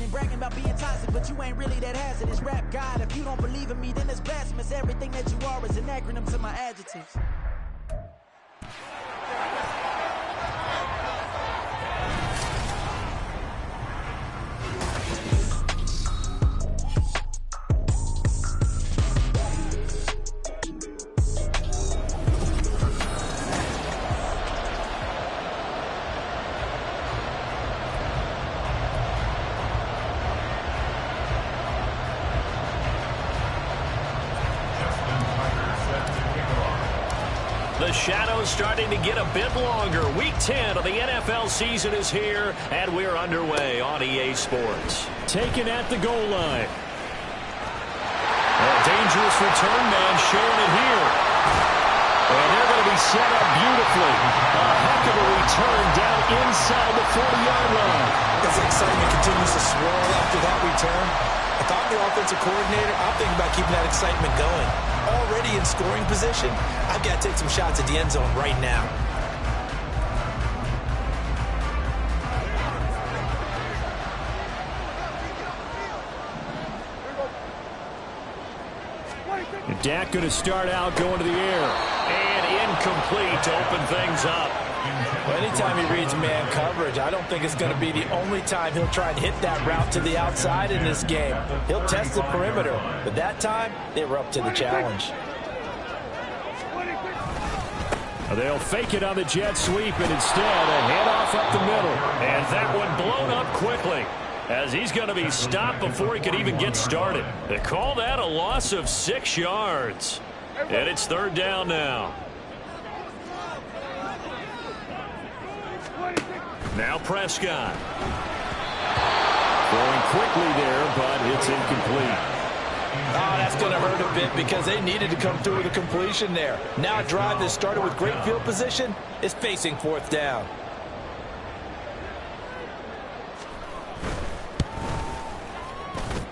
me bragging about being toxic, but you ain't really that hazardous. Rap God, if you don't believe in me, then it's blasphemous. Everything that you are is an acronym to my adjectives. The shadow's starting to get a bit longer. Week 10 of the NFL season is here, and we're underway on EA Sports. Taken at the goal line. A dangerous return man showing it here. And they're going to be set up beautifully. A heck of a return down inside the 40-yard line. As the excitement continues to swirl after that return, if I'm the offensive coordinator, I'm thinking about keeping that excitement going. Already in scoring position, I've got to take some shots at the end zone right now. Dak going to start out going to the air. And incomplete to open things up. Well, anytime he reads man coverage, I don't think it's going to be the only time he'll try and hit that route to the outside in this game. He'll test the perimeter, but that time, they were up to the challenge. They'll fake it on the jet sweep, and instead a handoff up the middle. And that one blown up quickly, as he's going to be stopped before he could even get started. They call that a loss of 6 yards. And it's third down now. Now Prescott. Going quickly there, but it's incomplete. Oh, that's going to hurt a bit because they needed to come through with a completion there. Now a drive that started with great field position is facing fourth down.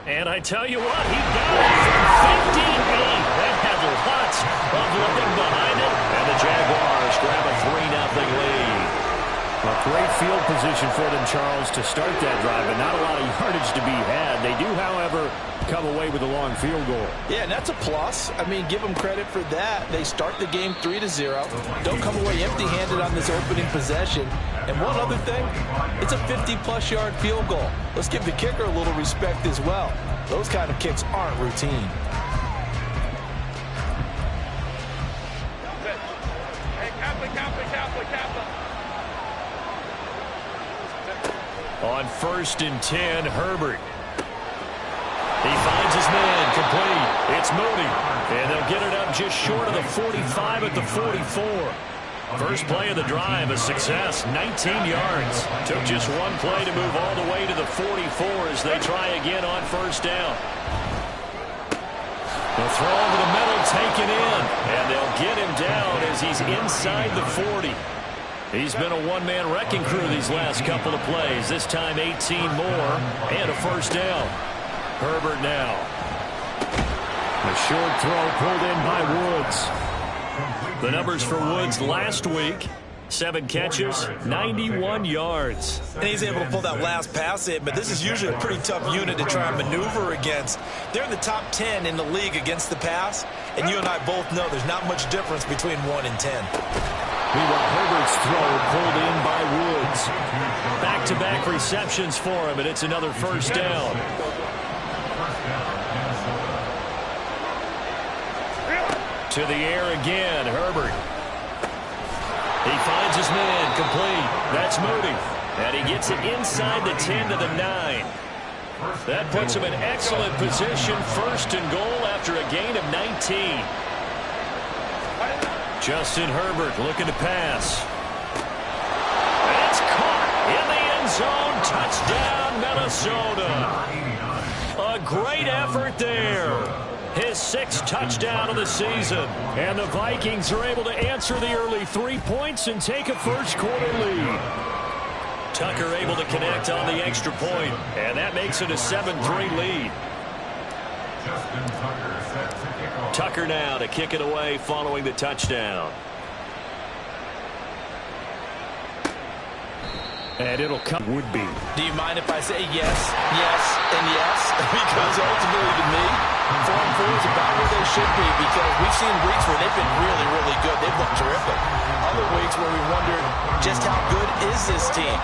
And I tell you what, he got it from 58. That had lots of living behind it. And the Jaguars grab a 3-0 lead. A great field position for them, Charles, to start that drive, but not a lot of yardage to be had. They do, however, come away with a long field goal. Yeah, and that's a plus. I mean, give them credit for that. They start the game 3-0. Don't come away empty-handed on this opening possession. And one other thing, it's a 50-plus yard field goal. Let's give the kicker a little respect as well. Those kind of kicks aren't routine. On 1st and 10, Herbert. He finds his man, complete. It's Moody. And they'll get it up just short of the 45 at the 44. First play of the drive, a success, 19 yards. Took just one play to move all the way to the 44 as they try again on first down. The throw over the middle, taken in. And they'll get him down as he's inside the 40. He's been a one-man wrecking crew these last couple of plays. This time 18 more and a first down. Herbert now. A short throw pulled in by Woods. The numbers for Woods last week, 7 catches, 91 yards. And he's able to pull that last pass in, but this is usually a pretty tough unit to try and maneuver against. They're in the top 10 in the league against the pass, and you and I both know there's not much difference between 1 and 10. Meanwhile, Herbert's throw pulled in by Woods. Back-to-back receptions for him, and it's another first down. To the air again, Herbert. He finds his man, complete. That's Moody. And he gets it inside the 10 to the 9. That puts him in excellent position, first and goal after a gain of 19. Justin Herbert looking to pass. And it's caught in the end zone. Touchdown, Minnesota. A great effort there. His 6th touchdown of the season. And the Vikings are able to answer the early 3 points and take a first-quarter lead. Tucker able to connect on the extra point, and that makes it a 7-3 lead. Tucker now to kick it away following the touchdown. And it'll come. Would be. Do you mind if I say yes, yes, and yes? Because ultimately, to me, 4-4 is about where they should be, because we've seen weeks where they've been really, really good. They've looked terrific. Other weeks where we wondered just how good is this team.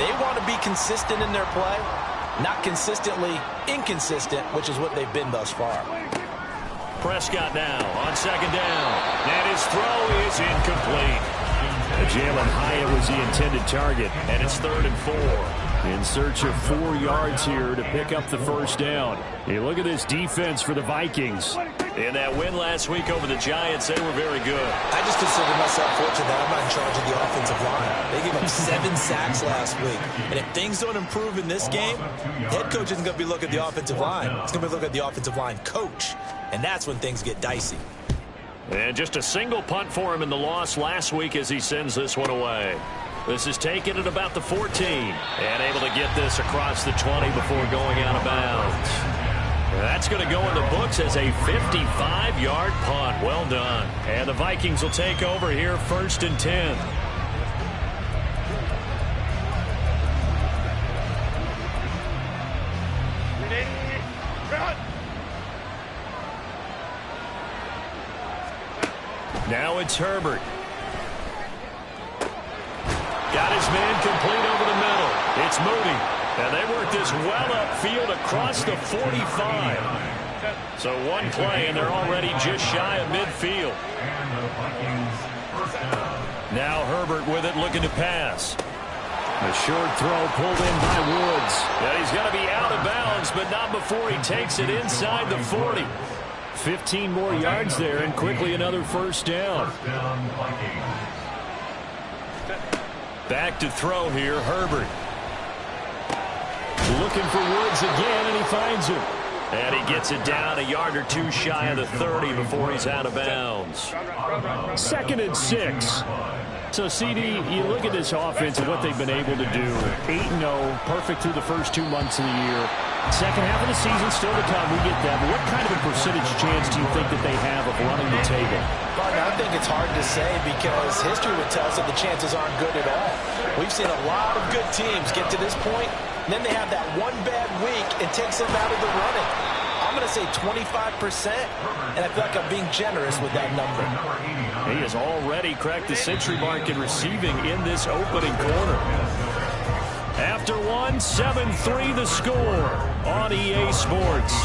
They want to be consistent in their play, not consistently inconsistent, which is what they've been thus far. Prescott now on second down. And his throw is incomplete. Jalen Hyatt was the intended target, and it's 3rd and 4. In search of 4 yards here to pick up the first down. You look at this defense for the Vikings. In that win last week over the Giants, they were very good. I just consider myself fortunate that I'm not in charge of the offensive line. They gave up 7 sacks last week. And if things don't improve in this game, head coach isn't going to be looking at the offensive line. He's going to be looking at the offensive line coach. And that's when things get dicey. And just a single punt for him in the loss last week as he sends this one away. This is taken at about the 14. And able to get this across the 20 before going out of bounds. That's going to go in the books as a 55-yard punt. Well done. And the Vikings will take over here 1st and 10. Now it's Herbert. Got his man complete over the middle. It's Moody. And they work this well upfield across the 45. So one play, and they're already just shy of midfield. Now Herbert with it, looking to pass. A short throw pulled in by Woods. Yeah, he's going to be out of bounds, but not before he takes it inside the 40. 15 more yards there, and quickly another first down. Back to throw here, Herbert. Looking for Woods again, and he finds him. And he gets it down a yard or 2 shy of the 30 before he's out of bounds. 2nd and 6. So, CD, you look at this offense and what they've been able to do. 8-0, perfect through the first 2 months of the year. Second half of the season still to come. We get that. But what kind of a percentage chance do you think that they have of running the table? I think it's hard to say because history would tell us that the chances aren't good at all. We've seen a lot of good teams get to this point, and then they have that one bad week and takes them out of the running. I'm going to say 25%, and I feel like I'm being generous with that number. He has already cracked the century mark in receiving in this opening quarter. After one, 7-3 the score on EA Sports.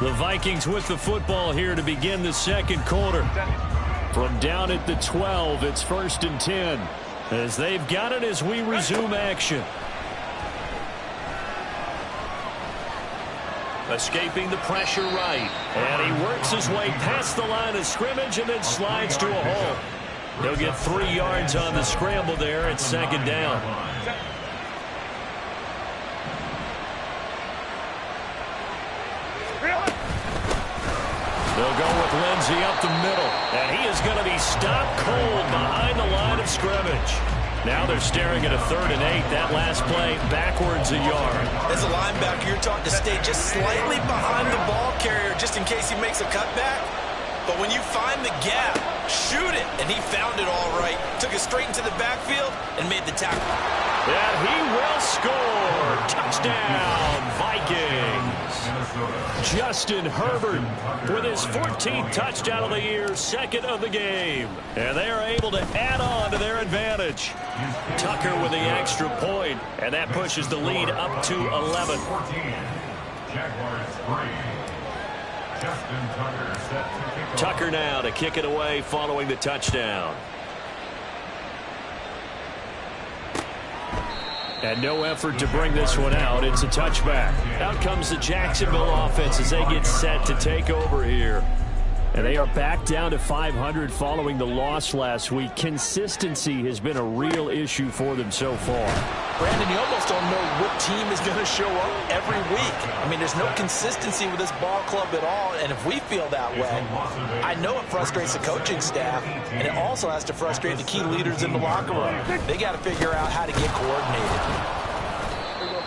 The Vikings with the football here to begin the second quarter. From down at the 12, it's 1st and 10. As they've got it as we resume action. Escaping the pressure right. And he works his way past the line of scrimmage and then slides to a hole. He'll get 3 yards on the scramble there at 2nd down. They'll go with Lindsey up the middle. And he is going to be stopped cold behind the line of scrimmage. Now they're staring at a 3rd and 8. That last play backwards a yard. As a linebacker, you're taught to stay just slightly behind the ball carrier just in case he makes a cutback. But when you find the gap, shoot it. And he found it all right. Took it straight into the backfield and made the tackle. And he will score. Touchdown, Vikings. Justin Herbert with his 14th touchdown of the year, 2nd of the game. And they are able to add on to their advantage. Tucker with the extra point, and that pushes the lead up to 11. Tucker now to kick it away following the touchdown. And no effort to bring this one out. It's a touchback. Out comes the Jacksonville offense as they get set to take over here. And they are back down to 500 following the loss last week. Consistency has been a real issue for them so far. Brandon, you almost don't know what team is going to show up every week. I mean, there's no consistency with this ball club at all, and if we feel that way, I know it frustrates the coaching staff, and it also has to frustrate the key leaders in the locker room. They got to figure out how to get coordinated.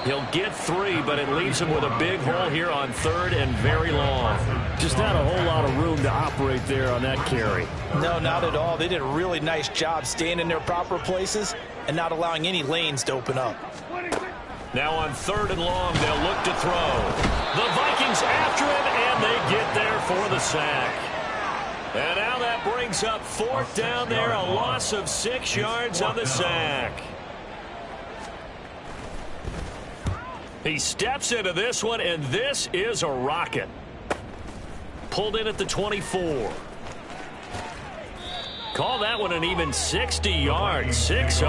He'll get 3, but it leaves him with a big hole here on 3rd and very long. Just not a whole lot of room to operate there on that carry. No, not at all. They did a really nice job staying in their proper places and not allowing any lanes to open up. Now on 3rd and long, they'll look to throw. The Vikings after him, and they get there for the sack. And now that brings up 4th down there, a loss of 6 yards on the sack. He steps into this one, and this is a rocket. Pulled in at the 24. Call that one an even 60 yards, 6-0.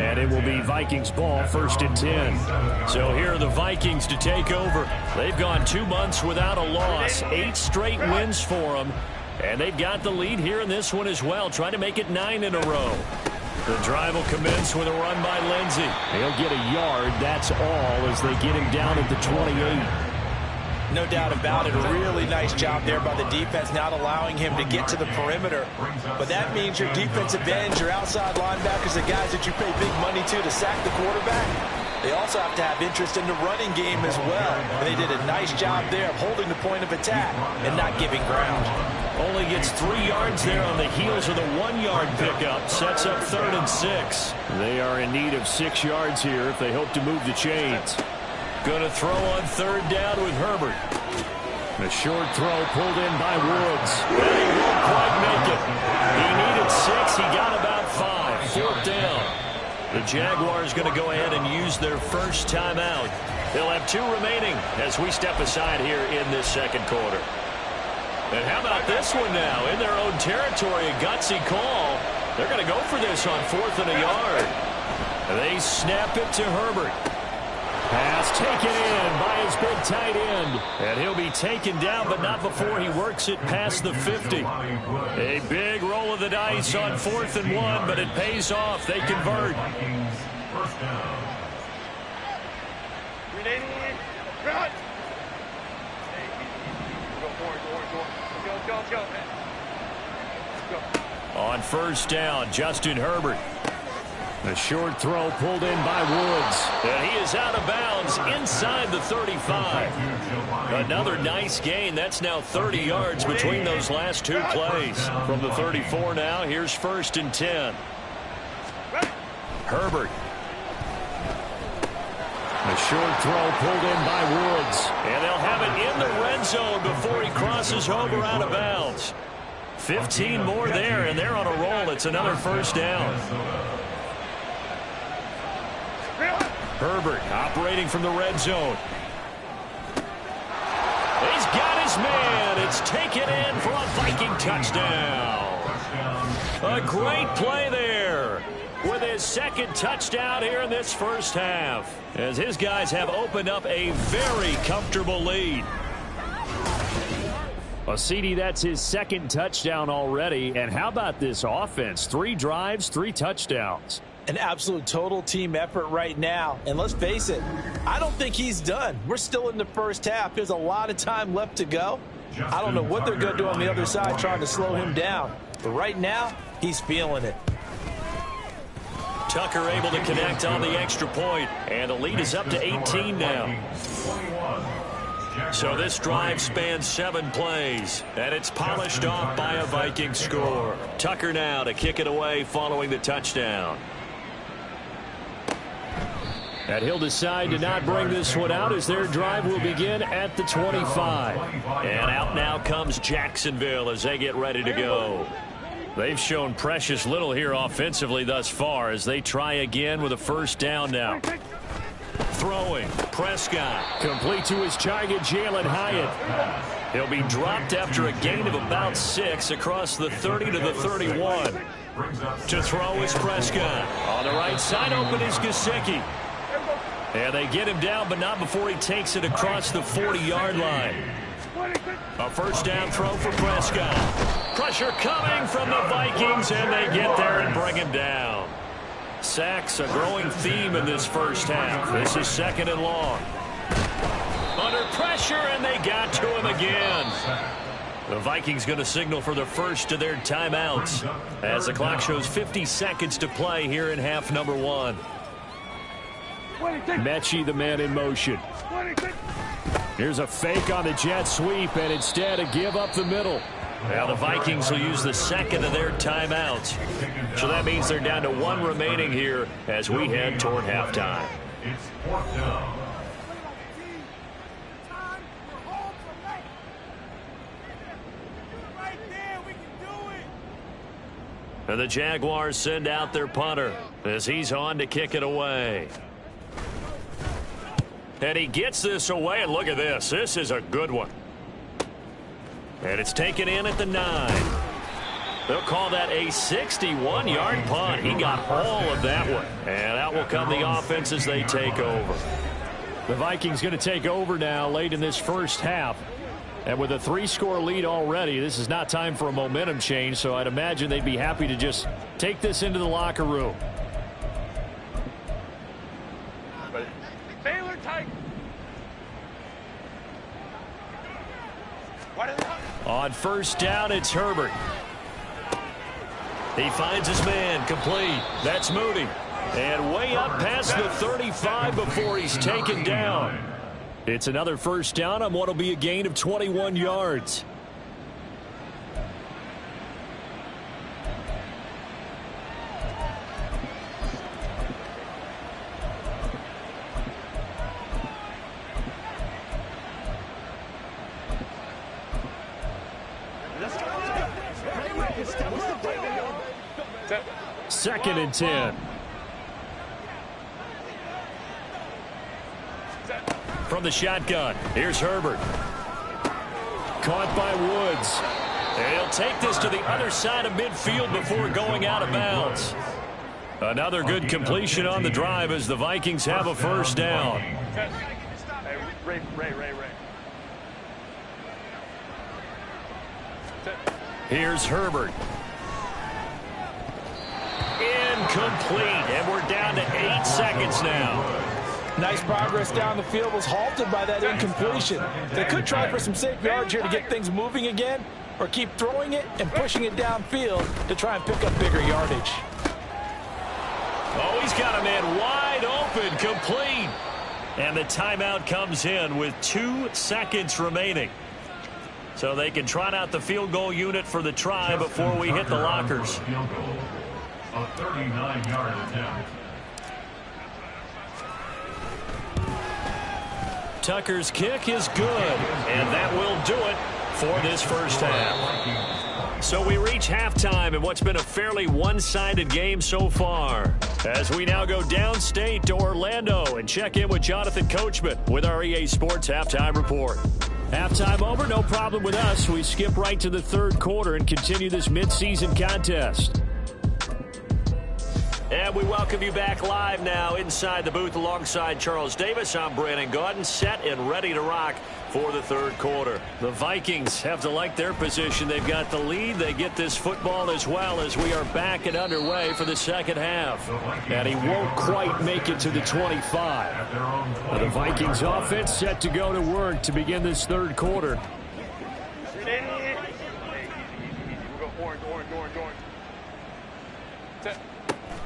And it will be Vikings ball, 1st and 10. So here are the Vikings to take over. They've gone 2 months without a loss, 8 straight wins for them. And they've got the lead here in this one as well, trying to make it 9 in a row. The drive will commence with a run by Lindsey. He'll get a yard, that's all, as they get him down at the 28. No doubt about it. A really nice job there by the defense, not allowing him to get to the perimeter. But that means your defensive ends, your outside linebackers, the guys that you pay big money to sack the quarterback, they also have to have interest in the running game as well. And they did a nice job there of holding the point of attack and not giving ground. Only gets 3 yards there on the heels of the 1-yard pickup. Sets up 3rd and 6. They are in need of 6 yards here if they hope to move the chains. Going to throw on 3rd down with Herbert. A short throw pulled in by Woods. And he won't quite make it. He needed 6. He got about 5. 4th down. The Jaguars going to go ahead and use their first timeout. They'll have 2 remaining as we step aside here in this second quarter. And how about this one now? In their own territory, a gutsy call. They're going to go for this on 4th and a yard. They snap it to Herbert. Pass taken in by his big tight end. And he'll be taken down, but not before he works it past the 50. A big roll of the dice on 4th and 1, but it pays off. They convert. On 1st down, Justin Herbert. A short throw pulled in by Woods. And he is out of bounds inside the 35. Another nice gain. That's now 30 yards between those last 2 plays. From the 34 now, here's 1st and 10. Herbert. A short throw pulled in by Woods. And they'll have it in the red zone before he crosses over out of bounds. 15 more there, and they're on a roll. It's another 1st down. Herbert operating from the red zone. He's got his man. It's taken in for a Viking touchdown. A great play there with his 2nd touchdown here in this first half, as his guys have opened up a very comfortable lead. Well, CD, that's his 2nd touchdown already. And how about this offense? 3 drives, 3 touchdowns. An absolute total team effort right now. And let's face it, I don't think he's done. We're still in the first half. There's a lot of time left to go. I don't know what they're going to do on the other side trying to slow him down. But right now, he's feeling it. Tucker able to connect on the extra point, and the lead is up to 18 now. So this drive spans 7 plays, and it's polished off by a Viking score. Tucker now to kick it away following the touchdown. And he'll decide to not bring this one out as their drive will begin at the 25. And out now comes Jacksonville as they get ready to go. They've shown precious little here offensively thus far as they try again with a 1st down now. Throwing, Prescott. Complete to his target, Jalen Hyatt. He'll be dropped after a gain of about 6 across the 30 to the 31. To throw is Prescott. On the right side open is Gesicki. And they get him down, but not before he takes it across the 40-yard line. A 1st down throw for Prescott. Pressure coming from the Vikings, and they get there and bring him down. Sacks, a growing theme in this first half. This is 2nd and long. Under pressure, and they got to him again. The Vikings going to signal for the first of their timeouts as the clock shows 50 seconds to play here in half number 1. Mechie, the man in motion. Here's a fake on the jet sweep, and instead a give up the middle. Now the Vikings will use the second of their timeouts. So that means they're down to one remaining here as we head toward halftime. It's fourth down. And the Jaguars send out their punter as he's on to kick it away. And he gets this away, and look at this. This is a good one. And it's taken in at the 9. They'll call that a 61-yard punt. He got all of that one. And out will come the offense as they take over. The Vikings going to take over now late in this first half. And with a 3-score lead already, this is not time for a momentum change, so I'd imagine they'd be happy to just take this into the locker room. Baylor tight. On first down, it's Herbert. He finds his man complete. That's Moody. And way up past the 35 before he's taken down. It's another first down on what will be a gain of 21 yards. Second and 10. From the shotgun, here's Herbert. Caught by Woods. And he'll take this to the other side of midfield before going out of bounds. Another good completion on the drive as the Vikings have a first down. Ray. Here's Herbert. Incomplete, and we're down to 8 seconds now. Nice progress down the field was halted by that incompletion. They could try for some safe yards here to get things moving again, or keep throwing it and pushing it downfield to try and pick up bigger yardage. Oh, he's got a man wide open, complete. And the timeout comes in with 2 seconds remaining. So they can trot out the field goal unit for the try before we hit the lockers. A 39-yard attempt. Tucker's kick is good, and that will do it for this first half. So we reach halftime in what's been a fairly one-sided game so far. As we now go downstate to Orlando and check in with Jonathan Coachman with our EA Sports Halftime Report. Halftime over, no problem with us. We skip right to the third quarter and continue this midseason contest. And we welcome you back live now inside the booth alongside Charles Davis. I'm Brandon Gaudin, set and ready to rock for the third quarter. The Vikings have to like their position. They've got the lead. They get this football as well as we are back and underway for the second half. And he won't quite make it to the 25. The Vikings offense set to go to work to begin this third quarter.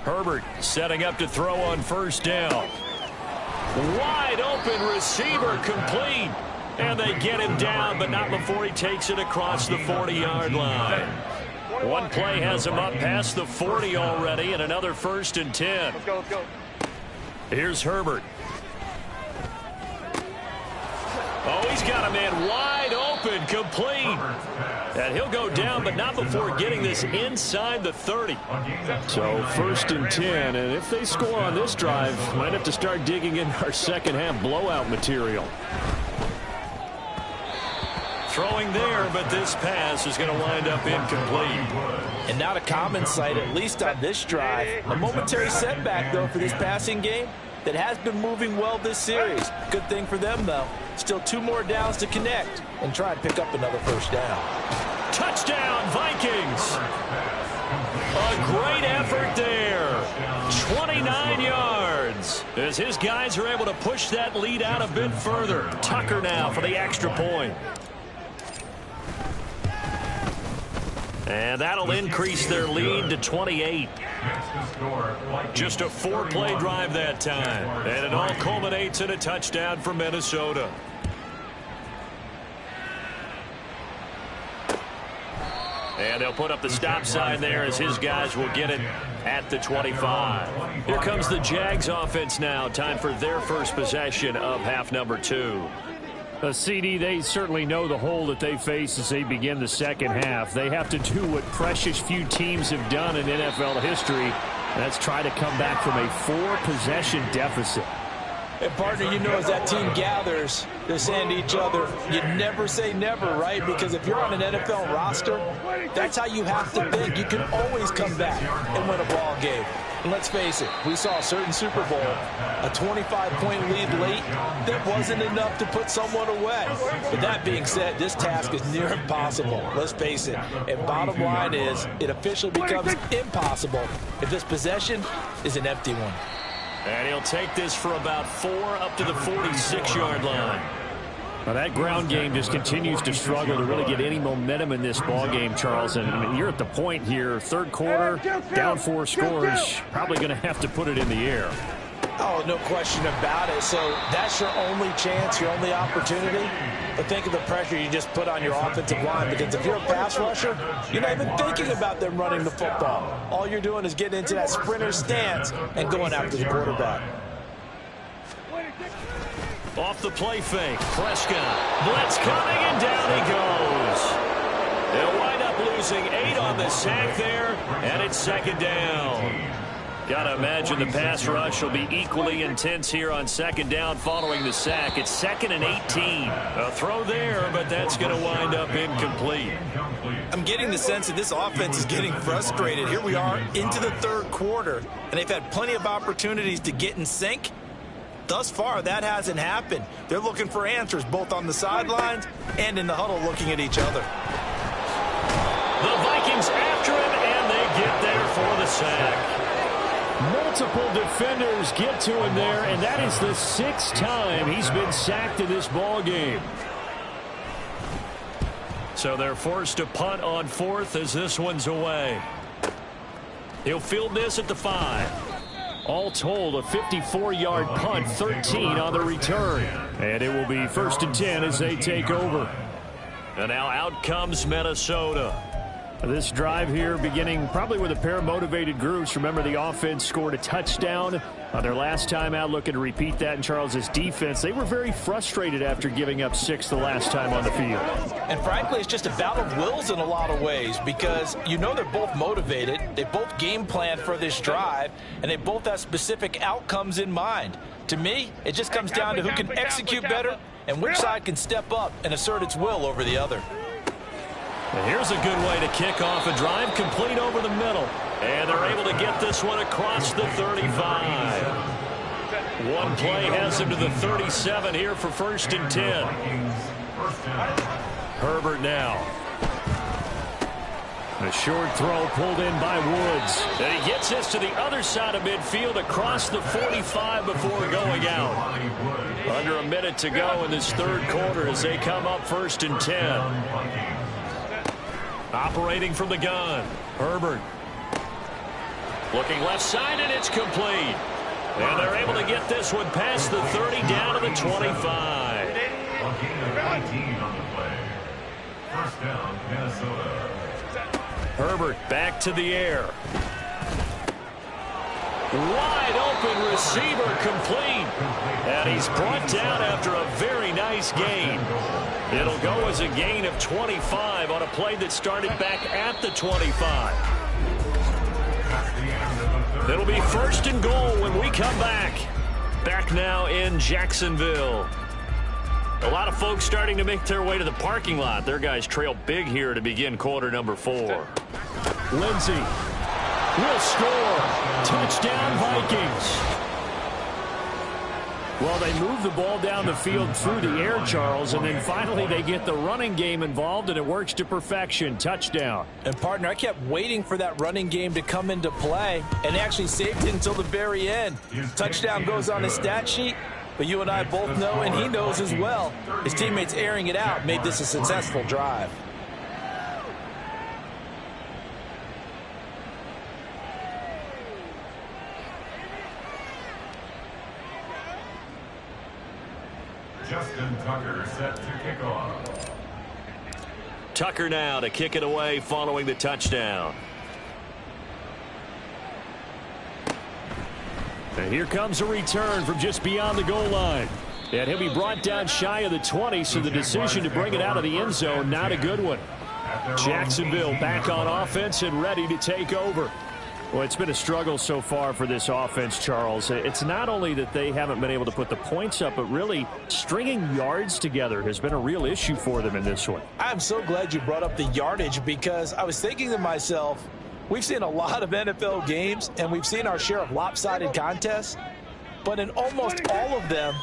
Herbert setting up to throw on first down. Wide open receiver complete. And they get him down, but not before he takes it across the 40-yard line. One play has him up past the 40 already, and another first and 10. Let's go. Here's Herbert. Oh, he's got a man wide open, complete. And he'll go down, but not before getting this inside the 30. So first and 10, and if they score on this drive, might have to start digging in our second half blowout material. Throwing there, but this pass is going to wind up incomplete. And not a common sight, at least on this drive. A momentary setback, though, for this passing game that has been moving well this series. Good thing for them, though. Still 2 more downs to connect and try and pick up another first down. Touchdown, Vikings. A great effort there. 29 yards. As his guys are able to push that lead out a bit further. Tucker now for the extra point. And that'll increase their lead to 28. Just a 4-play drive that time. And it all culminates in a touchdown for Minnesota. And they'll put up the stop sign there as his guys will get it at the 25. Here comes the Jags offense now. Time for their first possession of half number 2. CD, they certainly know the hole that they face as they begin the second half. They have to do what precious few teams have done in NFL history. That's try to come back from a 4-possession deficit. And partner, you know, as that team gathers, they're saying to each other, you never say never, right? Because if you're on an NFL roster, that's how you have to think. You can always come back and win a ball game. And let's face it, we saw a certain Super Bowl, a 25-point lead late, that wasn't enough to put someone away. But that being said, this task is near impossible. Let's face it. And bottom line is, it officially becomes impossible if this possession is an empty one. And he'll take this for about 4 up to the 46-yard line. Now that ground game just continues to struggle to really get any momentum in this ball game, Charles. And you're at the point here, third quarter, down 4 scores, probably going to have to put it in the air. Oh, no question about it. So that's your only chance, your only opportunity. But think of the pressure you just put on your offensive line, because if you're a pass rusher, you're not even thinking about them running the football. All you're doing is getting into that sprinter stance and going after the quarterback. Off the play fake, Prescott. Blitz coming, and down he goes. They'll wind up losing 8 on the sack there, and it's second down. Got to imagine the pass rush will be equally intense here on second down following the sack. It's 2nd and 18. A throw there, but that's going to wind up incomplete. I'm getting the sense that this offense is getting frustrated. Here we are into the third quarter, and they've had plenty of opportunities to get in sync. Thus far, that hasn't happened. They're looking for answers both on the sidelines and in the huddle looking at each other. The Vikings after him, and they get there for the sack. Multiple defenders get to him there, and that is the 6th time he's been sacked in this ball game. So they're forced to punt on 4th as this one's away. He'll field this at the 5. All told, a 54-yard punt, 13 on the return. And it will be 1st and 10 as they take over. And now out comes Minnesota. This drive here beginning probably with a pair of motivated groups. Remember, the offense scored a touchdown on their last time out. Looking to repeat that in Charles's defense. They were very frustrated after giving up 6 the last time on the field. And frankly, it's just a battle of wills in a lot of ways, because you know they're both motivated. They both game plan for this drive, and they both have specific outcomes in mind. To me, it just comes down to who can execute better and which side can step up and assert its will over the other. And here's a good way to kick off a drive, complete over the middle. And they're able to get this one across the 35. One play has him to the 37 here for 1st and 10. Herbert now. A short throw pulled in by Woods. And he gets this to the other side of midfield across the 45 before going out. Under a minute to go in this third quarter as they come up 1st and 10. Operating from the gun, Herbert. Looking left side, and it's complete. And they're able to get this one past the 30 down to the 25. Herbert back to the air. Wide open receiver, complete. And he's brought down after a very nice gain. It'll go as a gain of 25 on a play that started back at the 25. It'll be 1st and goal when we come back. Back now in Jacksonville. A lot of folks starting to make their way to the parking lot. Their guys trail big here to begin quarter number 4. Lindsey will score. Touchdown, Vikings. Well, they move the ball down the field through the air, Charles, and then finally they get the running game involved, and it works to perfection. Touchdown. And, partner, I kept waiting for that running game to come into play, and they actually saved it until the very end. Touchdown goes on his stat sheet, but you and I both know, and he knows as well, his teammates airing it out made this a successful drive. Justin Tucker set to kick off. Tucker now to kick it away following the touchdown. And here comes a return from just beyond the goal line. And he'll be brought down shy of the 20, so the decision to bring it out of the end zone, not a good one. Jacksonville back on offense and ready to take over. Well, it's been a struggle so far for this offense, Charles. It's not only that they haven't been able to put the points up, but really stringing yards together has been a real issue for them in this one. I'm so glad you brought up the yardage, because I was thinking to myself, we've seen a lot of NFL games, and we've seen our share of lopsided contests, but in almost all of them,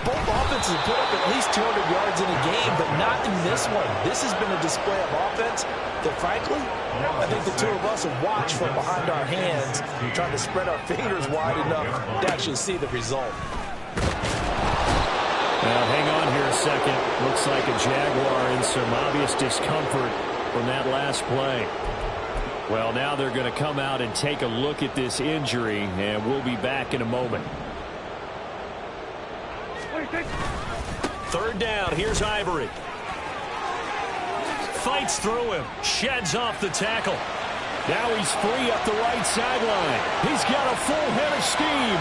both offenses put up at least 200 yards in a game, but not in this one. This has been a display of offense that, frankly, I think the two of us have watched from behind our hands, trying to spread our fingers wide enough to actually see the result. Now, hang on here a second. Looks like a Jaguar in some obvious discomfort from that last play. Well, now they're going to come out and take a look at this injury, and we'll be back in a moment. Third down. Here's Ivory. Fights through him. Sheds off the tackle. Now he's free up the right sideline. He's got a full head of steam.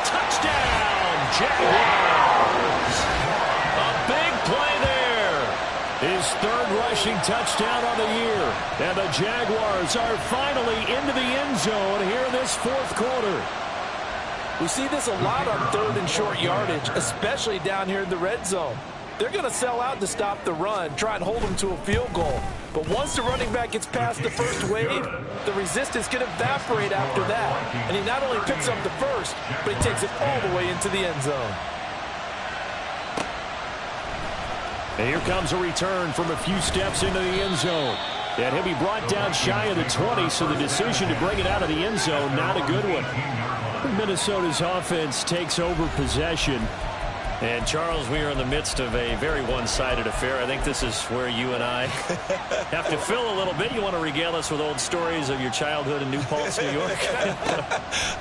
Touchdown, Jaguars. A big play there. His third rushing touchdown on the year. And the Jaguars are finally into the end zone here in this fourth quarter. We see this a lot on third and short yardage, especially down here in the red zone. They're going to sell out to stop the run, try and hold them to a field goal. But once the running back gets past the first wave, the resistance can evaporate after that. And he not only picks up the first, but he takes it all the way into the end zone. And here comes a return from a few steps into the end zone. And he'll be brought down shy of the 20, so the decision to bring it out of the end zone, not a good one. Minnesota's offense takes over possession. And, Charles, we are in the midst of a very one-sided affair. I think this is where you and I have to fill a little bit. You want to regale us with old stories of your childhood in New Paltz, New York?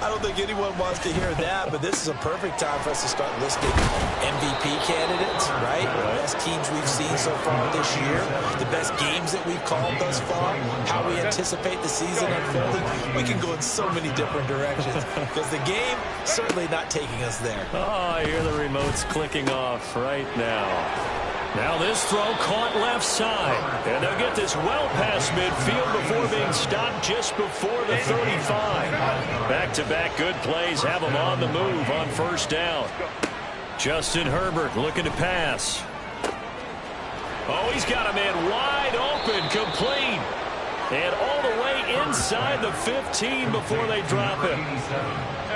I don't think anyone wants to hear that, but this is a perfect time for us to start listing MVP candidates, right? The best teams we've seen so far this year, the best games that we've called thus far, how we anticipate the season unfolding. We can go in so many different directions because the game certainly not taking us there. Oh, I hear the remotes clicking off right now. Now this throw caught left side. And they'll get this well past midfield before being stopped just before the 35. Back-to-back good plays have them on the move on first down. Justin Herbert looking to pass. Oh, he's got a man wide open, complete. And all the way inside the 15 before they drop him.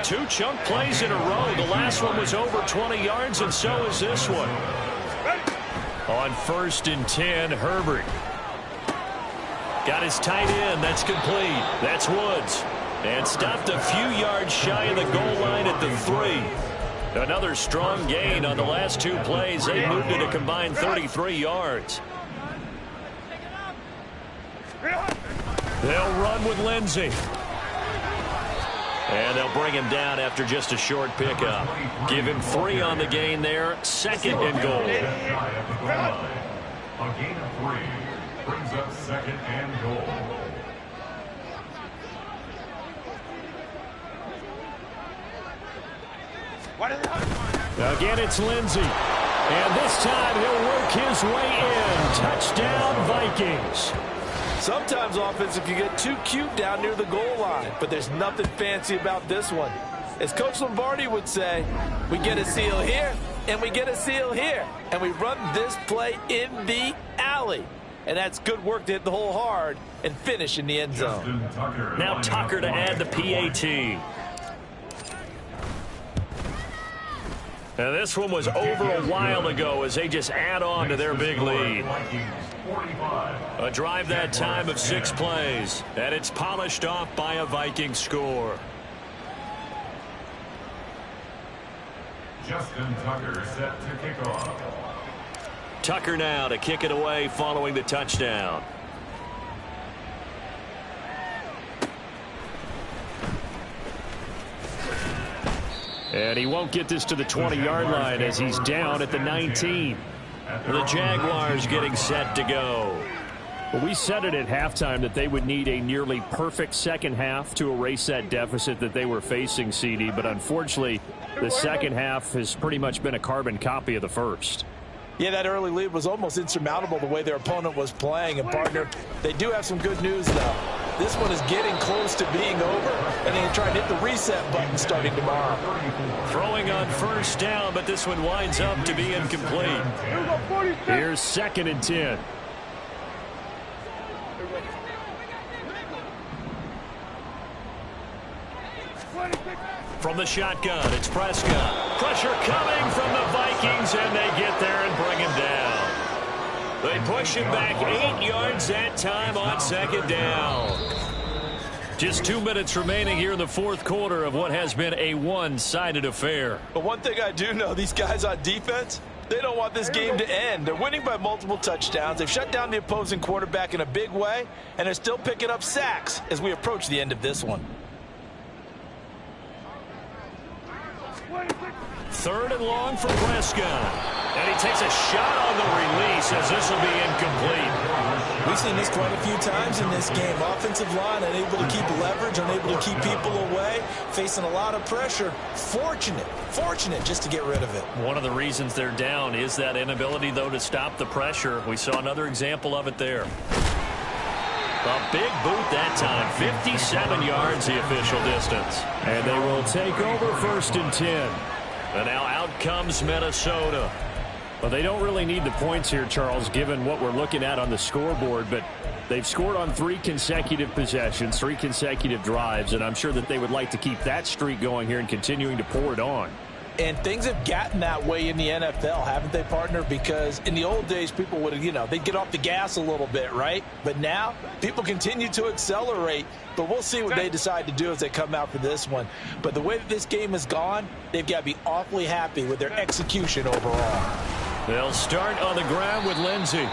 Two chunk plays in a row. The last one was over 20 yards, and so is this one. On 1st and 10, Herbert. Got his tight end. That's complete. That's Woods. And stopped a few yards shy of the goal line at the 3. Another strong gain on the last two plays. They moved it a combined 33 yards. They'll run with Lindsey. And they'll bring him down after just a short pickup. Give him 3 on the gain there. 2nd and goal. A gain of 3 brings up 2nd and goal. Again, it's Lindsey. And this time he'll work his way in. Touchdown, Vikings. Sometimes offensive can get too cute down near the goal line, but there's nothing fancy about this one. As Coach Lombardi would say, we get a seal here, and we get a seal here, and we run this play in the alley. And that's good work to hit the hole hard and finish in the end zone. Now Tucker to add the PAT. Now this one was over a while ago as they just add on to their big lead. A drive that time of 6 plays, and it's polished off by a Viking score. Justin Tucker set to kick off. Tucker now to kick it away following the touchdown. And he won't get this to the 20-yard line as he's down at the 19. The Jaguars getting set to go. Well, we said it at halftime that they would need a nearly perfect second half to erase that deficit that they were facing, CD. But unfortunately, the second half has pretty much been a carbon copy of the first. Yeah, that early lead was almost insurmountable the way their opponent was playing. And, partner, they do have some good news, though. This one is getting close to being over, and they try to hit the reset button starting tomorrow. Throwing on first down, but this one winds up to be incomplete. Here's 2nd and 10. From the shotgun, it's Prescott. Pressure coming from the Vikings, and they get there and bring him down. They push him back 8 yards that time on 2nd down. Just 2 minutes remaining here in the 4th quarter of what has been a one-sided affair. But one thing I do know, these guys on defense, they don't want this game to end. They're winning by multiple touchdowns. They've shut down the opposing quarterback in a big way, and they're still picking up sacks as we approach the end of this one. 3rd and long for Prescott. And he takes a shot on the release as this will be incomplete. We've seen this quite a few times in this game. Offensive line unable to keep leverage, unable to keep people away, facing a lot of pressure. Fortunate just to get rid of it. One of the reasons they're down is that inability, though, to stop the pressure. We saw another example of it there. A big boot that time. 57 yards the official distance. And they will take over 1st and 10. And now out comes Minnesota. Well, they don't really need the points here, Charles, given what we're looking at on the scoreboard. But they've scored on 3 consecutive possessions, 3 consecutive drives. And I'm sure that they would like to keep that streak going here and continuing to pour it on. And things have gotten that way in the NFL, haven't they, partner? Because in the old days, people would have, they'd get off the gas a little bit, right? But now, people continue to accelerate. But we'll see what they decide to do as they come out for this one. But the way that this game has gone, they've got to be awfully happy with their execution overall. They'll start on the ground with Lindsey.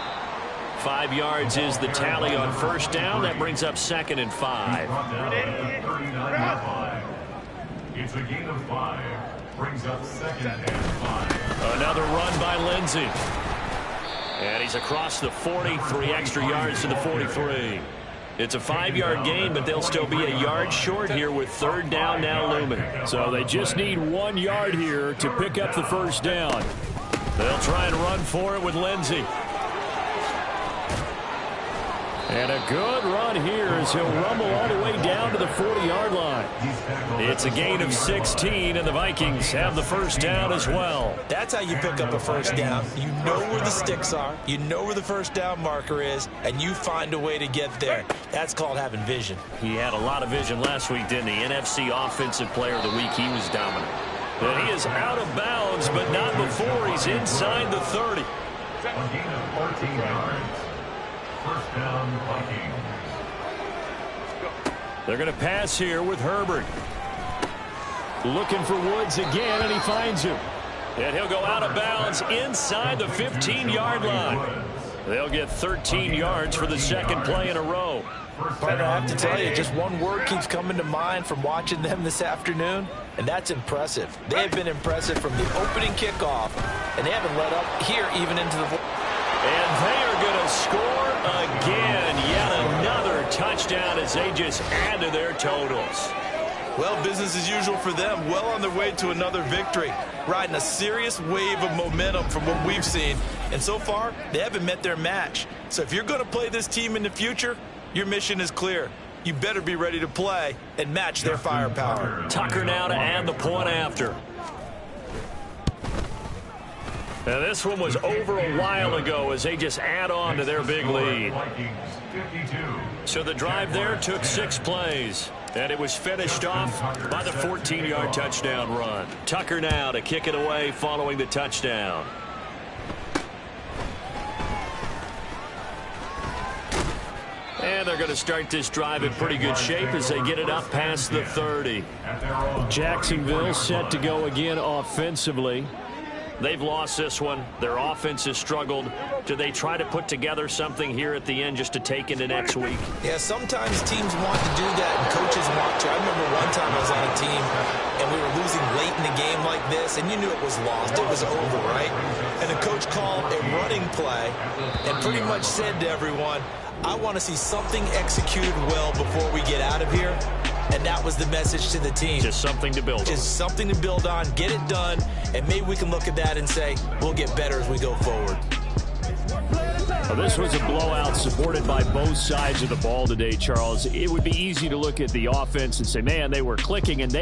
5 yards is the tally on 1st down. That brings up 2nd and 5. It's a gain of 5. Brings up 2nd and 5. Another run by Lindsey. And he's across the 40, 3 extra yards to the 43. It's a 5-yard gain, but they'll still be a yard short here with 3rd down now looming. So they just need 1 yard here to pick up the 1st down. They'll try and run for it with Lindsey. And a good run here as he'll rumble all the way down to the 40-yard line. It's a gain of 16, and the Vikings have the 1st down as well. That's how you pick up a 1st down. You know where the sticks are. You know where the 1st down marker is, and you find a way to get there. That's called having vision. He had a lot of vision last week, didn't he? NFC Offensive Player of the Week. He was dominant. And he is out of bounds, but not before he's inside the 30. A gain of 14 yards. 1st down, Vikings. They're going to pass here with Herbert. Looking for Woods again, and he finds him. And he'll go out of bounds inside the 15-yard line. They'll get 13 yards for the 2nd play in a row. Partner, I have to tell you, just one word keeps coming to mind from watching them this afternoon, and that's impressive. They have been impressive from the opening kickoff, and they haven't let up here even into the... And they are going to score again. Yet another touchdown as they just add to their totals. Well, business as usual for them. Well on their way to another victory. Riding a serious wave of momentum from what we've seen. And so far, they haven't met their match. So if you're going to play this team in the future, your mission is clear. You better be ready to play and match their firepower. Tucker now to add the point after. Now this one was over a while ago as they just add on to their big lead. So the drive there took 6 plays. And it was finished off by the 14-yard touchdown run. Tucker now to kick it away following the touchdown. And they're going to start this drive in pretty good shape as they get it up past the 30. Jacksonville set to go again offensively. They've lost this one. Their offense has struggled. Do they try to put together something here at the end just to take into next week? Yeah, sometimes teams want to do that, and coaches want to. I remember one time I was on a team, and we were losing late in the game like this, and you knew it was lost. It was over, right? And the coach called a running play and pretty much said to everyone, I want to see something executed well before we get out of here. And that was the message to the team. Just something to build on. Just something to build on, get it done, and maybe we can look at that and say, we'll get better as we go forward. Well, this was a blowout supported by both sides of the ball today, Charles. It would be easy to look at the offense and say, man, they were clicking, and they